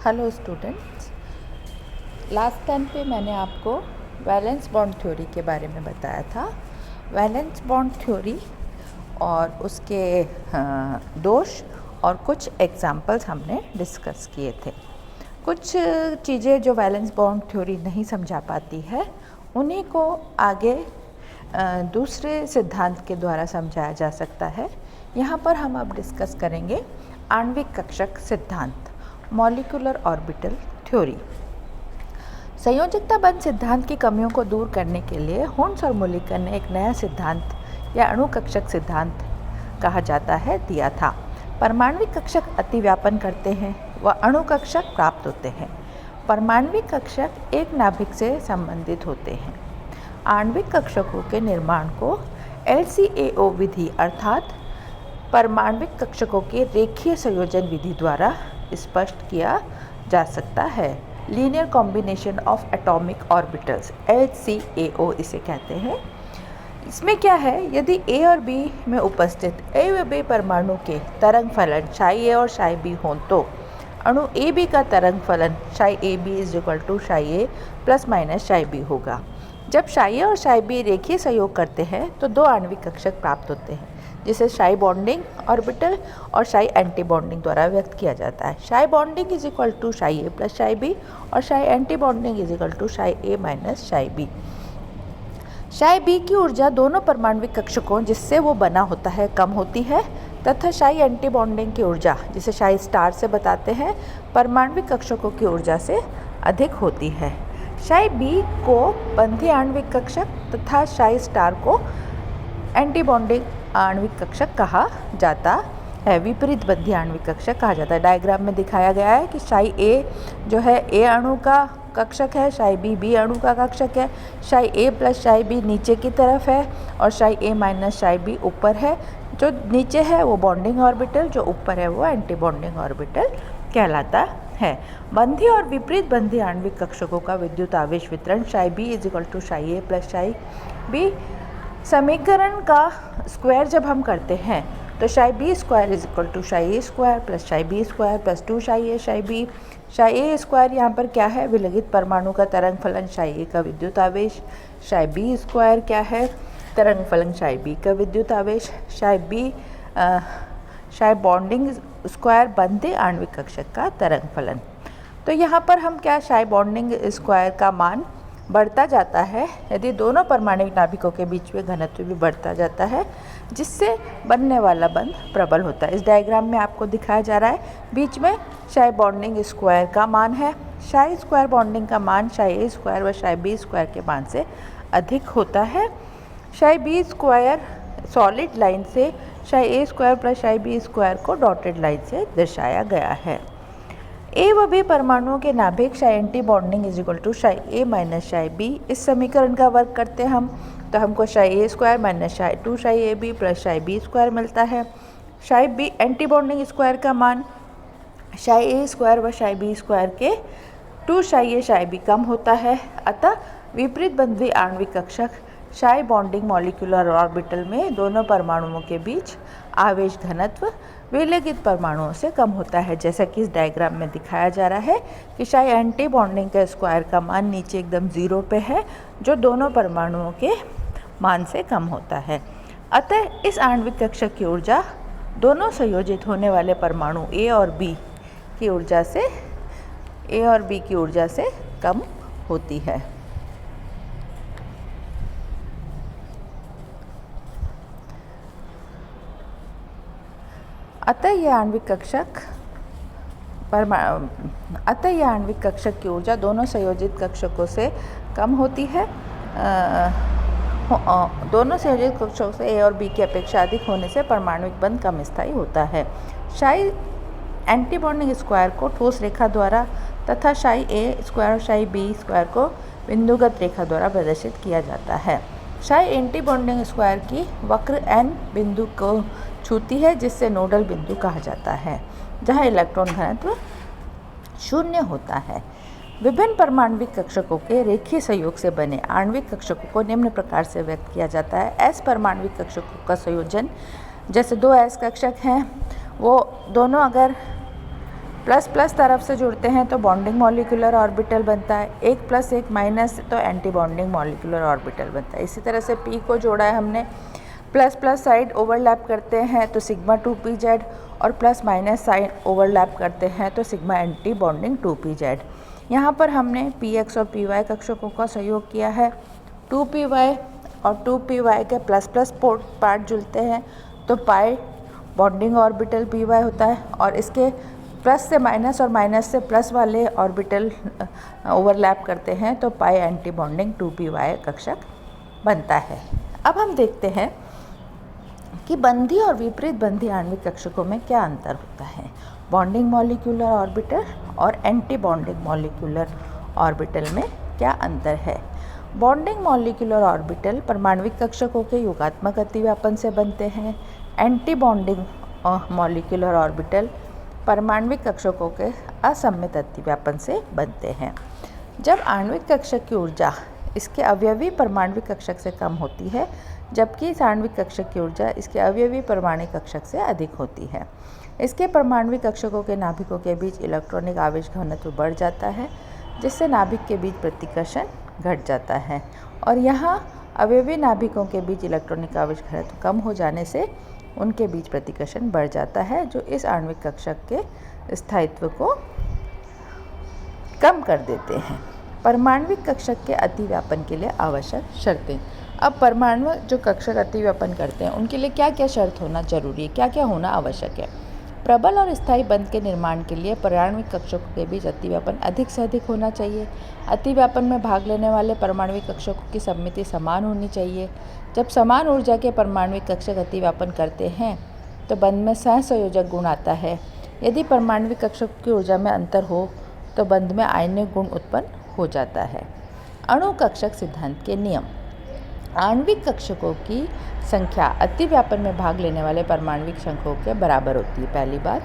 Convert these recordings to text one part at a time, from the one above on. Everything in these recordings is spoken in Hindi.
हेलो स्टूडेंट्स, लास्ट टाइम पे मैंने आपको वैलेंस बॉन्ड थ्योरी के बारे में बताया था। वैलेंस बॉन्ड थ्योरी और उसके दोष और कुछ एग्जांपल्स हमने डिस्कस किए थे। कुछ चीज़ें जो वैलेंस बॉन्ड थ्योरी नहीं समझा पाती है उन्हीं को आगे दूसरे सिद्धांत के द्वारा समझाया जा सकता है। यहाँ पर हम अब डिस्कस करेंगे आणविक कक्षक सिद्धांत, मॉलिक्यूलर ऑर्बिटल थ्योरी। संयोजकता बंध सिद्धांत की कमियों को दूर करने के लिए होन्स और मुलिकर ने एक नया सिद्धांत या अणु कक्षक सिद्धांत कहा जाता है दिया था। परमाणविक कक्षक अतिव्यापन करते हैं व अणु कक्षक प्राप्त होते हैं। परमाणविक कक्षक एक नाभिक से संबंधित होते हैं। आणविक कक्षकों के निर्माण को LCAO विधि अर्थात परमाणविक कक्षकों के रेखीय संयोजन विधि द्वारा स्पष्ट किया जा सकता है। Linear combination of atomic orbitals, LCAO इसे कहते हैं। इसमें क्या है, यदि A और B में उपस्थित A व B परमाणु के तरंग फलन psi A और psi B हों तो अणु AB का तरंग फलन psi AB = psi A plus minus psi B होगा। जब psi A और psi B रेखीय संयोग करते हैं तो दो आणविक कक्षक प्राप्त होते हैं, जिसे psi बॉन्डिंग ऑर्बिटल और psi एंटी बॉन्डिंग द्वारा व्यक्त किया जाता है। psi bonding = psi A plus psi B और psi anti bonding = psi A minus psi B। psi B की ऊर्जा दोनों परमाणविक कक्षकों जिससे वो बना होता है कम होती है तथा psi एंटी बॉन्डिंग की ऊर्जा, जिसे psi स्टार से बताते हैं, परमाणविक कक्षकों की ऊर्जा से अधिक होती है। psi B को बंधी आणविक कक्षक तथा psi स्टार को एंटी बॉन्डिंग आणविक कक्षक कहा जाता है, विपरीत बंधी आणविक कक्षक कहा जाता है। डायग्राम में दिखाया गया है कि psi A जो है A अणु का कक्षक है, psi B B अणु का कक्षक है, psi A plus psi B नीचे की तरफ है और psi A minus psi B ऊपर है। जो नीचे है वो बॉन्डिंग ऑर्बिटल, जो ऊपर है वो एंटी बॉन्डिंग ऑर्बिटल कहलाता है। बंधी और विपरीत बंधी आणविक कक्षकों का विद्युत आवेश वितरण psi B = psi A plus psi B। समीकरण का स्क्वायर जब हम करते हैं तो psi B² = psi A² plus psi B² plus 2 psi A psi B। psi A² यहाँ पर क्या है, विलगित परमाणु का तरंग फलन psi A का विद्युत आवेश। psi B² क्या है, तरंग फलन psi B का विद्युत आवेश। psi बॉन्डिंग स्क्वायर बंधी आणविक कक्षक का तरंग फलन। तो यहाँ पर हम क्या, psi बॉन्डिंग स्क्वायर का मान बढ़ता जाता है यदि दोनों परमाणविक नाभिकों के बीच में घनत्व भी बढ़ता जाता है, जिससे बनने वाला बंध प्रबल होता है। इस डायग्राम में आपको दिखाया जा रहा है, बीच में psi बॉन्डिंग स्क्वायर का मान है। psi स्क्वायर बॉन्डिंग का मान psi A² व psi B² के मान से अधिक होता है। psi B² सॉलिड लाइन से psi A² plus psi B² को डॉटेड लाइन से दर्शाया गया है। A व B परमाणुओं के नाभिक psi anti bonding = psi A minus psi B। इस समीकरण का वर्क करते हम तो हमको psi A² minus 2 psi AB plus psi B² मिलता है। psi B anti bonding square का मान psi A² व psi B² के 2 psi A psi B कम होता है। अतः विपरीत बंधी आणविक कक्षक psi बॉन्डिंग मॉलिक्यूलर ऑर्बिटल में दोनों परमाणुओं के बीच आवेश घनत्व विलगित परमाणुओं से कम होता है, जैसा कि इस डायग्राम में दिखाया जा रहा है कि psi एंटी बॉन्डिंग का स्क्वायर का मान नीचे एकदम 0 पे है, जो दोनों परमाणुओं के मान से कम होता है। अतः इस आणविक कक्षक की ऊर्जा दोनों संयोजित होने वाले परमाणु A और B की ऊर्जा से कम होती है। अतः यह आणविक कक्षक की ऊर्जा दोनों संयोजित कक्षकों से कम होती है। दोनों संयोजित कक्षकों से A और B की अपेक्षा अधिक होने से परमाणविक बंध कम स्थायी होता है। psi एंटी बॉन्डिंग स्क्वायर को ठोस रेखा द्वारा तथा psi A² और psi B² को बिंदुगत रेखा द्वारा प्रदर्शित किया जाता है। psi एंटी बॉन्डिंग स्क्वायर की वक्र N बिंदु को छूती है, जिससे नोडल बिंदु कहा जाता है, जहां इलेक्ट्रॉन घनत्व 0 होता है। विभिन्न परमाणविक कक्षकों के रेखीय संयोग से बने आणविक कक्षकों को निम्न प्रकार से व्यक्त किया जाता है। S परमाणविक कक्षकों का संयोजन, जैसे 2 S कक्षक हैं, वो दोनों अगर प्लस प्लस तरफ से जुड़ते हैं तो बॉन्डिंग मॉलिक्यूलर ऑर्बिटल बनता है, एक प्लस एक माइनस तो एंटी बॉन्डिंग मॉलिक्यूलर ऑर्बिटल बनता है। इसी तरह से पी को जोड़ा है हमने, प्लस प्लस साइड ओवरलैप करते हैं तो सिग्मा 2pz, और प्लस माइनस साइड ओवरलैप करते हैं तो सिग्मा एंटी बॉन्डिंग 2pz। यहाँ पर हमने px और py कक्षकों का सहयोग किया है। 2py और 2py के प्लस प्लस पार्ट जुड़ते हैं तो पाई बॉन्डिंग ऑर्बिटल py होता है, और इसके प्लस से माइनस और माइनस से प्लस वाले ऑर्बिटल ओवरलैप करते हैं तो पाई एंटी बॉन्डिंग 2py कक्षक बनता है। अब हम देखते हैं कि बंधी और विपरीत बंधी आणविक कक्षकों में क्या अंतर होता है। बॉन्डिंग मॉलिक्यूलर ऑर्बिटल और एंटी बॉन्डिंग मॉलिक्यूलर ऑर्बिटल में क्या अंतर है। बॉन्डिंग मॉलिक्यूलर ऑर्बिटल परमाणविक कक्षकों के योगात्मक अतिव्यापन से बनते हैं। एंटी बॉन्डिंग मॉलिक्यूलर ऑर्बिटल परमाणविक कक्षकों के असममित अतिव्यापन से बनते हैं। जब आणविक कक्षक की ऊर्जा इसके अवयवी परमाणविक कक्षक से कम होती है, जबकि इस आणविक कक्षक की ऊर्जा इसके अवयवी परमाणविक कक्षक से अधिक होती है, इसके परमाणविक कक्षकों के नाभिकों के बीच इलेक्ट्रॉनिक आवेश घनत्व बढ़ जाता है, जिससे नाभिक के बीच प्रतिकर्षण घट जाता है, और यहाँ अवयवी नाभिकों के बीच इलेक्ट्रॉनिक आवेश घनत्व कम हो जाने से उनके बीच प्रतिकर्षण बढ़ जाता है, जो इस आणविक कक्षक के स्थायित्व को कम कर देते हैं। परमाणविक कक्षक के अतिव्यापन के लिए आवश्यक शर्तें। अब परमाणु जो कक्षक अतिव्यापन करते हैं उनके लिए क्या क्या शर्त होना जरूरी है, क्या क्या होना आवश्यक है। प्रबल और स्थायी बंध के निर्माण के लिए परमाणविक कक्षकों के बीच अतिव्यापन अधिक से अधिक होना चाहिए। अतिव्यापन में भाग लेने वाले परमाणविक कक्षकों की सममिति समान होनी चाहिए। जब समान ऊर्जा के परमाणविक कक्षक अतिव्यापन करते हैं तो बंध में सहसंयोजक गुण आता है। यदि परमाणविक कक्षकों की ऊर्जा में अंतर हो तो बंध में आयनिक गुण उत्पन्न हो जाता है। अणु कक्षक सिद्धांत के नियम। आणविक कक्षकों की संख्या अतिव्यापन में भाग लेने वाले परमाणविक कक्षकों के बराबर होती है, पहली बात।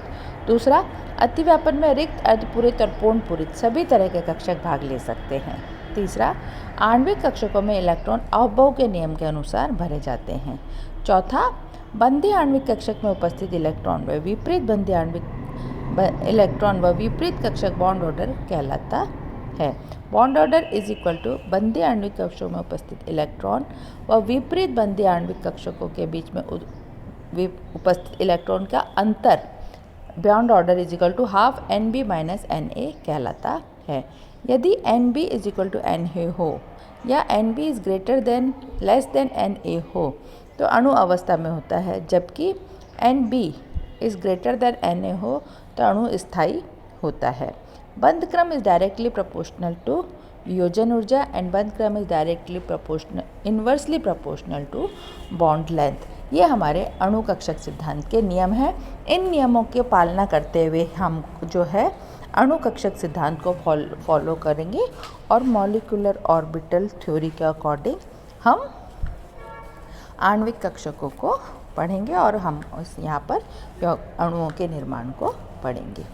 दूसरा, अतिव्यापन में रिक्त, अर्धपूरित और पूर्ण पूरित सभी तरह के कक्षक भाग ले सकते हैं। तीसरा, आणविक कक्षकों में इलेक्ट्रॉन अहबोह के नियम के अनुसार भरे जाते हैं। चौथा, बंधी आणविक कक्षक में उपस्थित इलेक्ट्रॉन व विपरीत बंधी आणविक इलेक्ट्रॉन व विपरीत कक्षक बॉन्ड ऑर्डर कहलाता है। Bond order is equal to बंधी आणविक कक्षकों में उपस्थित इलेक्ट्रॉन व विपरीत बंधी आणविक कक्षकों के बीच में उपस्थित इलेक्ट्रॉन का अंतर, bond order is equal to half NB minus NA कहलाता है। यदि NB is equal to NA हो या NB is greater than less than NA हो तो अणु अवस्था में होता है, जबकि NB is greater than NA हो तो अणु स्थायी होता है। बंध क्रम इज डायरेक्टली प्रोपोर्शनल टू वियोजन ऊर्जा एंड बंध क्रम is directly inversely proportional to bond length. ये हमारे अणु कक्षक सिद्धांत के नियम हैं। इन नियमों की पालना करते हुए हम जो है अणु कक्षक सिद्धांत को फॉलो करेंगे और मॉलिक्यूलर ऑर्बिटल थ्योरी के अकॉर्डिंग हम आणविक कक्षकों को पढ़ेंगे और हम यहाँ पर अणुओं के निर्माण को पढ़ेंगे।